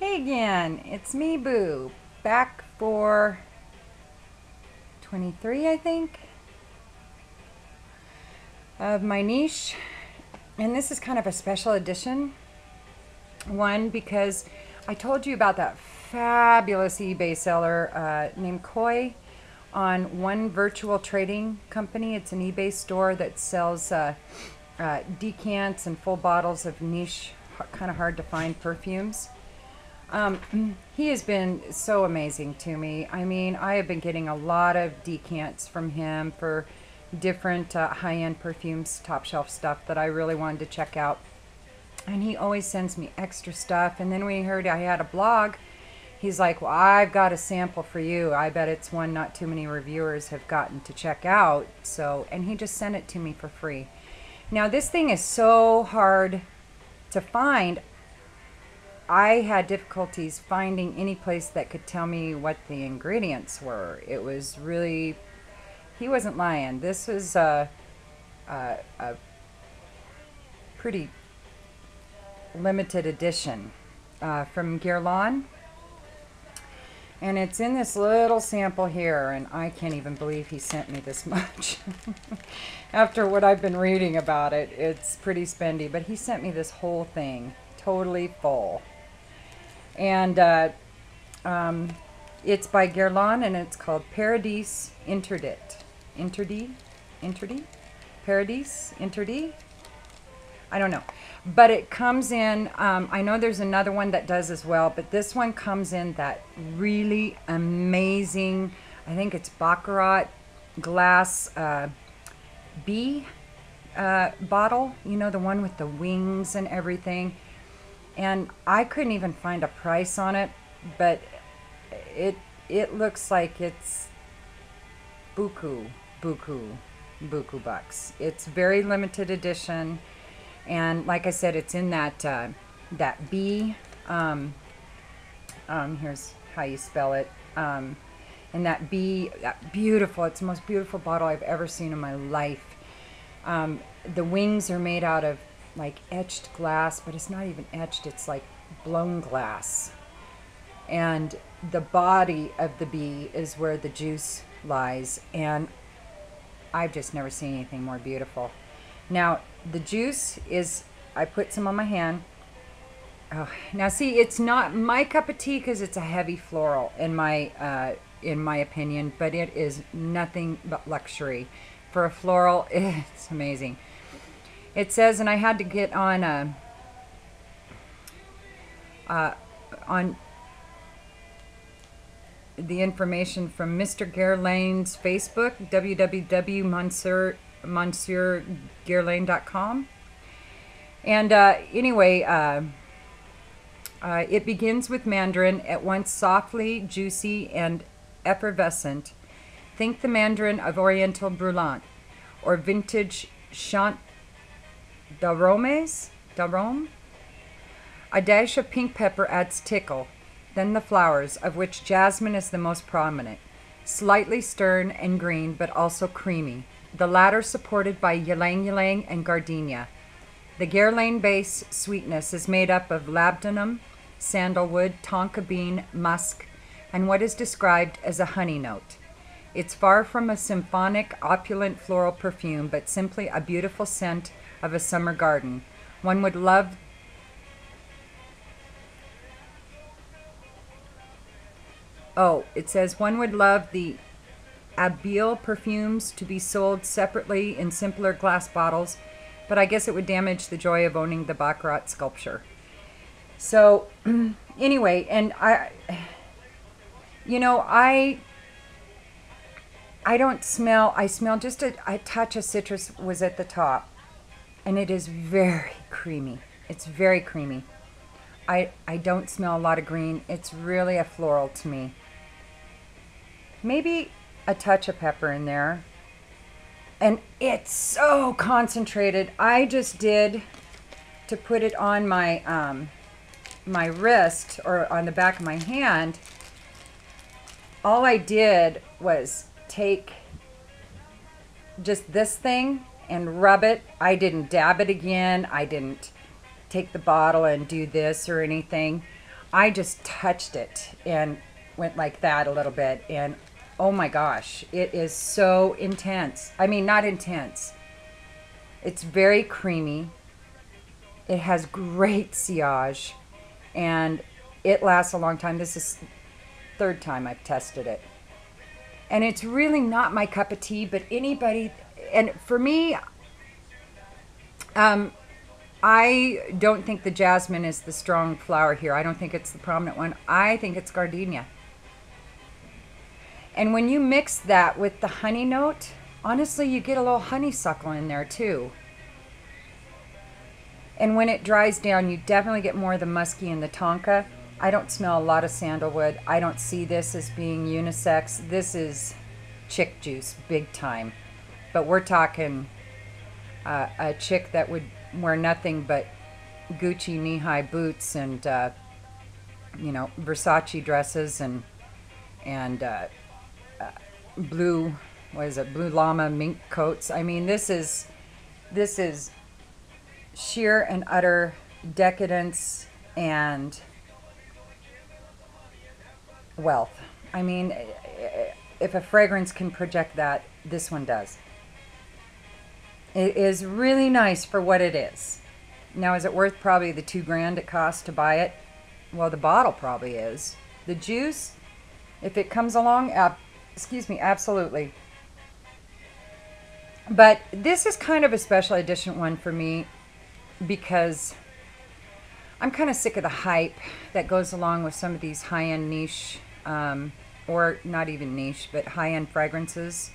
Hey again, it's me, Boo, back for 23, I think, of my niche. And this is kind of a special edition one because I told you about that fabulous eBay seller named Khoi on one virtual trading company. It's an eBay store that sells decants and full bottles of niche, kind of hard to find perfumes. He has been so amazing to me. I mean, I have been getting a lot of decants from him for different high-end perfumes, top shelf stuff that I really wanted to check out. And he always sends me extra stuff. And then when he heard I had a blog, he's like, well, I've got a sample for you. I bet it's one not too many reviewers have gotten to check out. So, and he just sent it to me for free. Now, this thing is so hard to find. I had difficulties finding any place that could tell me what the ingredients were. It was really, he wasn't lying. This was a pretty limited edition from Guerlain. And it's in this little sample here, and I can't even believe he sent me this much. After what I've been reading about it, it's pretty spendy, but he sent me this whole thing, totally full. And it's by Guerlain, and it's called Paradis Interdit. Interdit? Paradis Interdit? I don't know. But it comes in, I know there's another one that does as well, but this one comes in that really amazing, I think it's Baccarat glass bee bottle. You know, the one with the wings and everything. And I couldn't even find a price on it, but it looks like it's buku bucks. It's very limited edition, and like I said, it's in that that B. Here's how you spell it. And that B, that beautiful. It's the most beautiful bottle I've ever seen in my life. The wings are made out of like etched glass, but it's not even etched, it's like blown glass. And the body of the bee is where the juice lies, and I've just never seen anything more beautiful. Now, the juice is, I put some on my hand. Oh, now see, it's not my cup of tea because it's a heavy floral in my opinion, but it is nothing but luxury. For a floral, it's amazing. It says, and I had to get on the information from Mr. Guerlain's Facebook, www.monsieurguerlain.com. And anyway, it begins with mandarin, at once softly, juicy, and effervescent. Think the mandarin of Oriental Brûlant or vintage Chant d'Arome. A dash of pink pepper adds tickle, then the flowers, of which jasmine is the most prominent, slightly stern and green, but also creamy, the latter supported by ylang ylang and gardenia. The Guerlain base sweetness is made up of labdanum, sandalwood, tonka bean, musk, and what is described as a honey note. It's far from a symphonic, opulent floral perfume, but simply a beautiful scent of a summer garden. One would love it says one would love the Abil perfumes to be sold separately in simpler glass bottles, but I guess it would damage the joy of owning the Baccarat sculpture. So anyway, and I don't smell, I smell just a touch of citrus was at the top. And it is very creamy. It's very creamy. I don't smell a lot of green. It's really a floral to me. Maybe a touch of pepper in there. And it's so concentrated. I just did, to put it on my my wrist or on the back of my hand, all I did was take just this thing and rub it. I didn't dab it again. I didn't take the bottle and do this or anything. I just touched it and went like that a little bit, and oh my gosh, it is so intense. I mean, not intense. It's very creamy. It has great sillage, and it lasts a long time. This is the third time I've tested it. And it's really not my cup of tea, but anybody, and for me, I don't think the jasmine is the strong flower here. I don't think it's the prominent one. I think it's gardenia. And when you mix that with the honey note, honestly, you get a little honeysuckle in there too. And when it dries down, you definitely get more of the musky and the tonka. I don't smell a lot of sandalwood. I don't see this as being unisex. This is chick juice, big time. But we're talking a chick that would wear nothing but Gucci knee-high boots and, you know, Versace dresses and blue, what is it, blue llama mink coats. I mean, this is sheer and utter decadence and wealth. I mean, if a fragrance can project that, this one does. It is really nice for what it is. Now, is it worth probably the $2,000 it costs to buy it? Well, the bottle probably is. The juice, if it comes along, excuse me, absolutely. But this is kind of a special edition one for me because I'm kind of sick of the hype that goes along with some of these high-end niche, or not even niche, but high-end fragrances.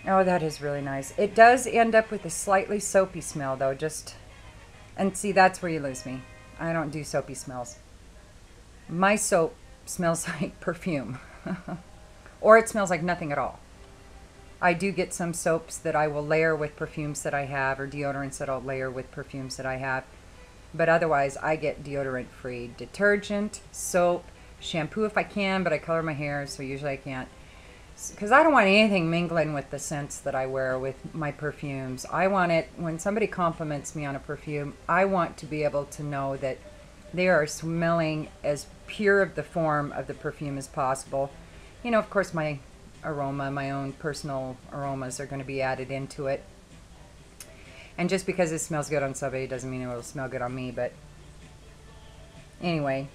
Oh, that is really nice. It does end up with a slightly soapy smell, though. And see, that's where you lose me. I don't do soapy smells. My soap smells like perfume. Or it smells like nothing at all. I do get some soaps that I will layer with perfumes that I have, or deodorants that I'll layer with perfumes that I have. But otherwise, I get deodorant-free detergent, soap, shampoo if I can, but I color my hair, so usually I can't. Because I don't want anything mingling with the scents that I wear with my perfumes. I want it, when somebody compliments me on a perfume, I want to be able to know that they are smelling as pure of the form of the perfume as possible. You know, of course, my aroma, my own personal aromas are going to be added into it. And just because it smells good on somebody doesn't mean it will smell good on me. But anyway,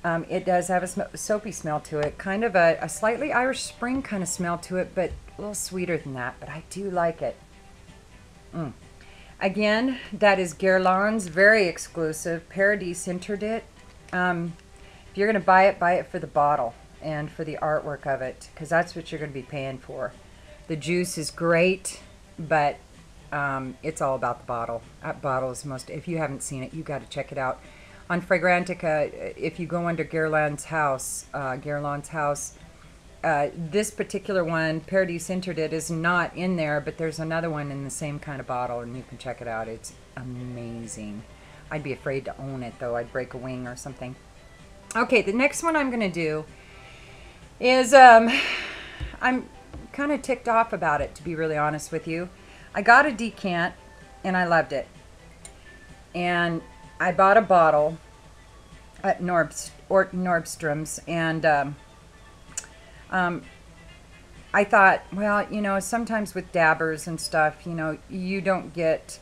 it does have a soapy smell to it. Kind of a slightly Irish Spring kind of smell to it, but a little sweeter than that. But I do like it. Again, that is Guerlain's very exclusive Paradis Interdit. If you're going to buy it for the bottle and for the artwork of it, because that's what you're going to be paying for. The juice is great, but it's all about the bottle. That bottle is most, if you haven't seen it, you got to check it out. On Fragrantica, if you go under Guerlain's house, this particular one, Paradis Interdit, is not in there, but there's another one in the same kind of bottle, and you can check it out. It's amazing. I'd be afraid to own it, though. I'd break a wing or something. Okay, the next one I'm going to do is, I'm kind of ticked off about it, to be really honest with you. I got a decant, and I loved it. And I bought a bottle at Nordstrom's, and I thought, well, you know, sometimes with dabbers and stuff, you know, you don't get,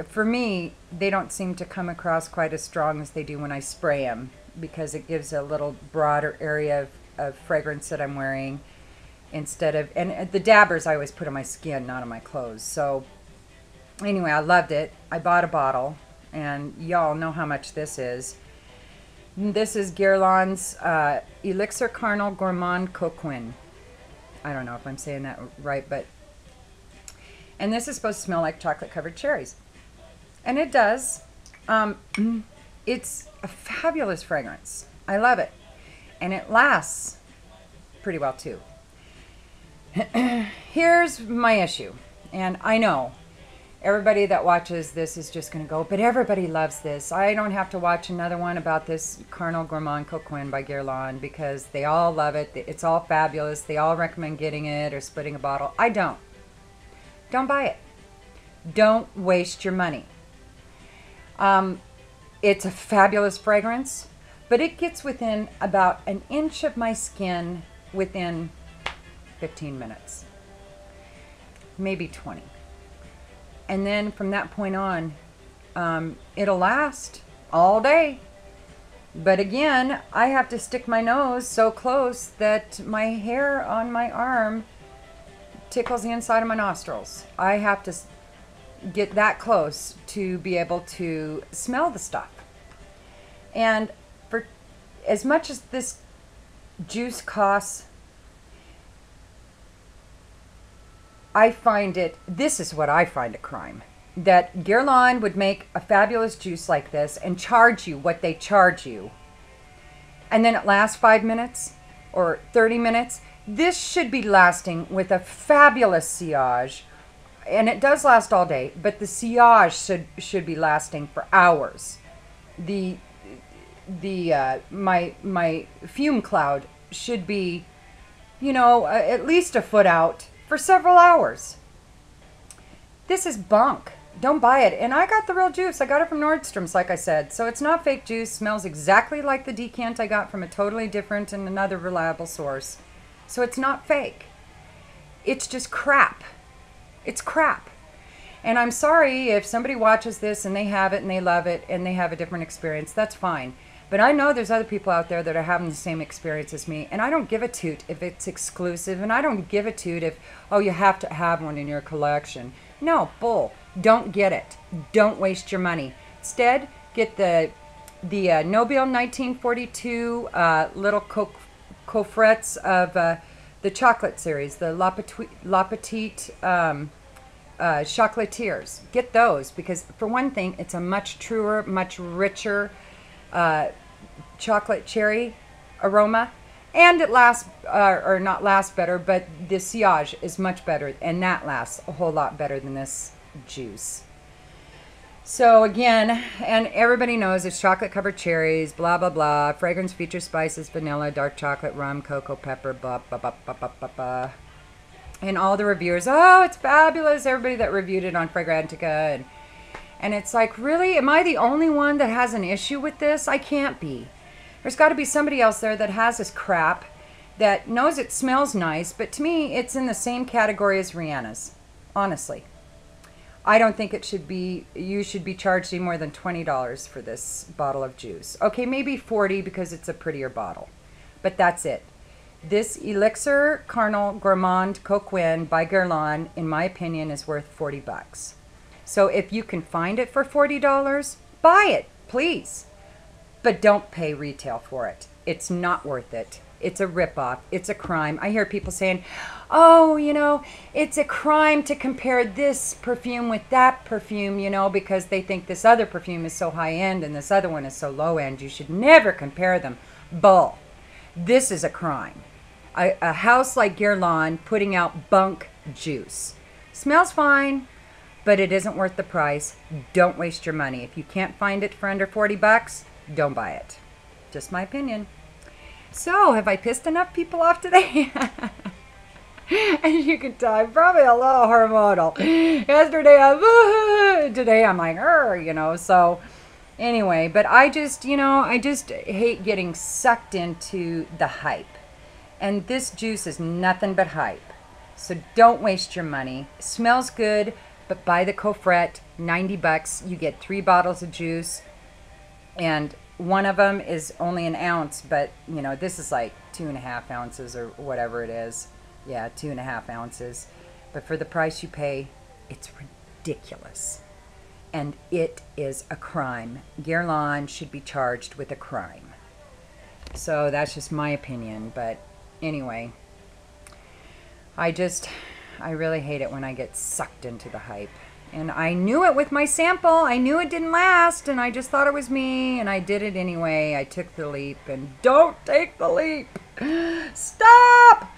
for me, they don't seem to come across quite as strong as they do when I spray them, because it gives a little broader area of fragrance that I'm wearing instead of, and the dabbers I always put on my skin, not on my clothes. So anyway, I loved it. I bought a bottle. And y'all know how much this is. This is Guerlain's Elixir Charnel Gourmand Coquin. I don't know if I'm saying that right, but... And this is supposed to smell like chocolate-covered cherries. And it does. It's a fabulous fragrance. I love it. And it lasts pretty well, too. Here's my issue. And I know everybody that watches this is just going to go, but everybody loves this. I don't have to watch another one about this Charnel Gourmand Coquin by Guerlain because they all love it. It's all fabulous. They all recommend getting it or splitting a bottle. I don't. Don't buy it. Don't waste your money. It's a fabulous fragrance, but it gets within about an inch of my skin within 15 minutes, maybe 20. And then from that point on, it'll last all day. But again, I have to stick my nose so close that my hair on my arm tickles the inside of my nostrils. I have to get that close to be able to smell the stuff. And for as much as this juice costs, this is what I find a crime. That Guerlain would make a fabulous juice like this and charge you what they charge you. And then it lasts 5 minutes or 30 minutes. This should be lasting with a fabulous sillage. And it does last all day, but the sillage should be lasting for hours. My fume cloud should be, at least a foot out for several hours. This is bunk. Don't buy it. And I got the real juice. I got it from Nordstrom's, like I said. So it's not fake juice. Smells exactly like the decant I got from a totally different and another reliable source. So it's not fake. It's just crap. It's crap. And I'm sorry if somebody watches this and they have it and they love it and they have a different experience. That's fine. But I know there's other people out there that are having the same experience as me. And I don't give a toot if it's exclusive. And I don't give a toot if, oh, you have to have one in your collection. No, bull. Don't get it. Don't waste your money. Instead, get the Nobile 1942 little coffrets of the chocolate series, the La Petite Chocolatiers. Get those because, for one thing, it's a much truer, much richer chocolate cherry aroma. And it lasts, or not lasts better, but the sillage is much better, and that lasts a whole lot better than this juice. So again, and everybody knows it's chocolate covered cherries, blah, blah, blah. Fragrance features spices, vanilla, dark chocolate, rum, cocoa, pepper, blah, blah, blah, blah, blah, blah, blah. And all the reviewers, oh, it's fabulous. Everybody that reviewed it on Fragrantica. And it's like, really? Am I the only one that has an issue with this? I can't be. There's got to be somebody else there that has this crap that knows it smells nice, but to me, it's in the same category as Rihanna's, honestly. I don't think you should be charged any more than $20 for this bottle of juice. Okay, maybe $40 because it's a prettier bottle, but that's it. This Elixir Charnel Gourmand Coquin by Guerlain, in my opinion, is worth $40. So if you can find it for $40, buy it, please. But don't pay retail for it. It's not worth it. It's a ripoff. It's a crime. I hear people saying, oh, it's a crime to compare this perfume with that perfume, because they think this other perfume is so high-end and this other one is so low-end. You should never compare them. Bull. This is a crime. A house like Guerlain putting out bunk juice. Smells fine, but it isn't worth the price. Don't waste your money. If you can't find it for under $40, don't buy it. Just my opinion. So, have I pissed enough people off today? As you can tell, I'm probably a little hormonal. Yesterday, today I'm like, so anyway, but I just hate getting sucked into the hype. And this juice is nothing but hype. So don't waste your money. It smells good, but buy the coffret, $90. You get 3 bottles of juice. And one of them is only an ounce, but this is like 2.5 ounces or whatever it is. Yeah, 2.5 ounces. But for the price you pay, it's ridiculous. And it is a crime. Guerlain should be charged with a crime. So that's just my opinion. But anyway, I really hate it when I get sucked into the hype. And I knew it with my sample. I knew it didn't last, and I just thought it was me, and I did it anyway. I took the leap, and don't take the leap. Stop!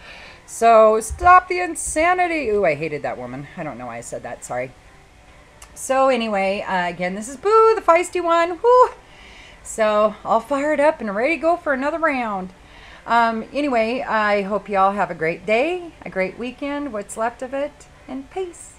So, stop the insanity. Ooh, I hated that woman. I don't know why I said that. Sorry. So, anyway, again, this is Boo, the feisty one. Whew. So, all fired up and ready to go for another round. Anyway, I hope y'all have a great day, a great weekend, what's left of it, and peace.